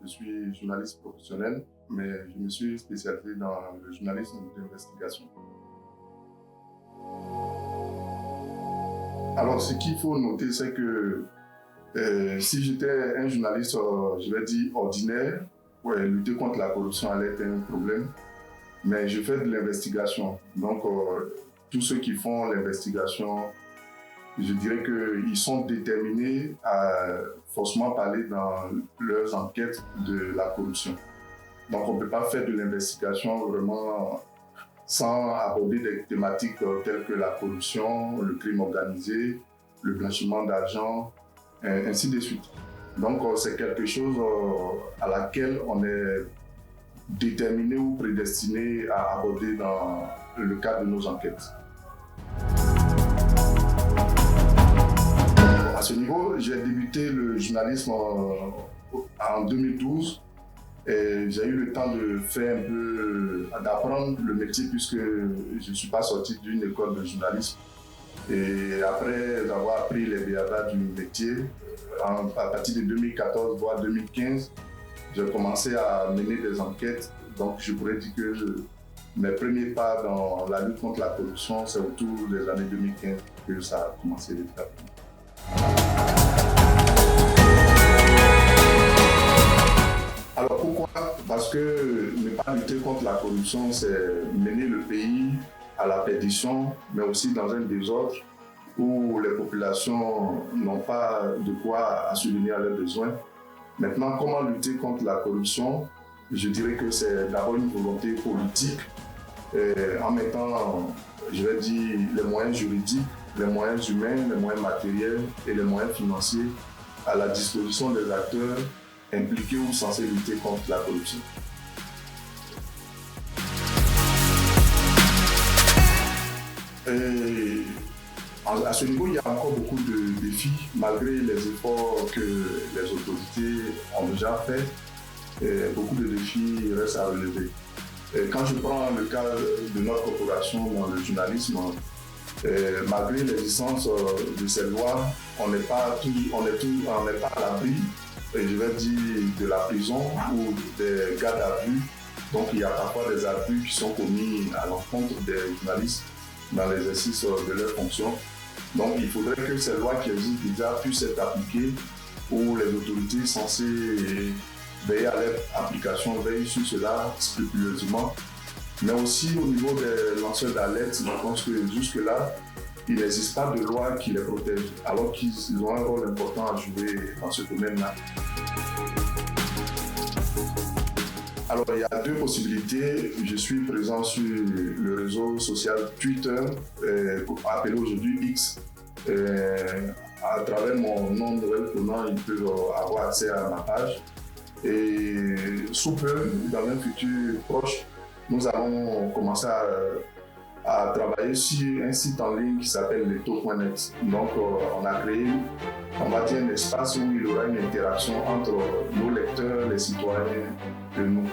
Je suis journaliste professionnel, mais je me suis spécialisé dans le journalisme d'investigation. Alors, ce qu'il faut noter, c'est que si j'étais un journaliste, je vais dire ordinaire, lutter contre la corruption allait être un problème. Mais je fais de l'investigation. Donc, tous ceux qui font l'investigation, je dirais qu'ils sont déterminés à forcément parler dans leurs enquêtes de la corruption. Donc, on ne peut pas faire de l'investigation vraiment sans aborder des thématiques telles que la corruption, le crime organisé, le blanchiment d'argent, ainsi de suite. Donc, c'est quelque chose à laquelle on est déterminé ou prédestiné à aborder dans le cadre de nos enquêtes. À ce niveau, j'ai débuté le journalisme en 2012 et j'ai eu le temps de faire d'apprendre le métier puisque je ne suis pas sorti d'une école de journalisme. Et après avoir appris les b.a.-ba du métier, à partir de 2014 voire 2015, j'ai commencé à mener des enquêtes. Donc je pourrais dire que mes premiers pas dans la lutte contre la corruption, c'est autour des années 2015 que ça a commencé véritablement. Alors pourquoi? Parce que ne pas lutter contre la corruption, c'est mener le pays à la perdition, mais aussi dans un désordre où les populations n'ont pas de quoi subvenir à leurs besoins. Maintenant, comment lutter contre la corruption? Je dirais que c'est d'abord une volonté politique en mettant, je vais dire, les moyens juridiques, les moyens humains, les moyens matériels et les moyens financiers à la disposition des acteurs impliqués ou censés lutter contre la corruption. Et à ce niveau, il y a encore beaucoup de défis, malgré les efforts que les autorités ont déjà faits. Beaucoup de défis restent à relever. Quand je prends le cas de notre corporation dans le journalisme, malgré l'existence de ces lois, on n'est pas à l'abri, je vais dire, de la prison ou des gardes à vue. Donc il y a parfois des abus qui sont commis à l'encontre des journalistes dans l'exercice de leurs fonctions. Donc il faudrait que ces lois qui existent déjà puissent être appliquées où les autorités censées veiller à leur application veillent sur cela scrupuleusement. Mais aussi au niveau des lanceurs d'alerte, je pense que jusque-là, il n'existe pas de loi qui les protège, alors qu'ils ont un rôle important à jouer dans ce domaine-là. Alors, il y a deux possibilités. Je suis présent sur le réseau social Twitter, appelé aujourd'hui X. À travers mon nom de nouvel pronom, ils peuvent avoir accès à ma page. Et sous peu, dans un futur proche, nous allons commencer à travailler sur un site en ligne qui s'appelle leto.net. Donc, on a créé, on va dire, un espace où il y aura une interaction entre nos lecteurs, les citoyens de nous.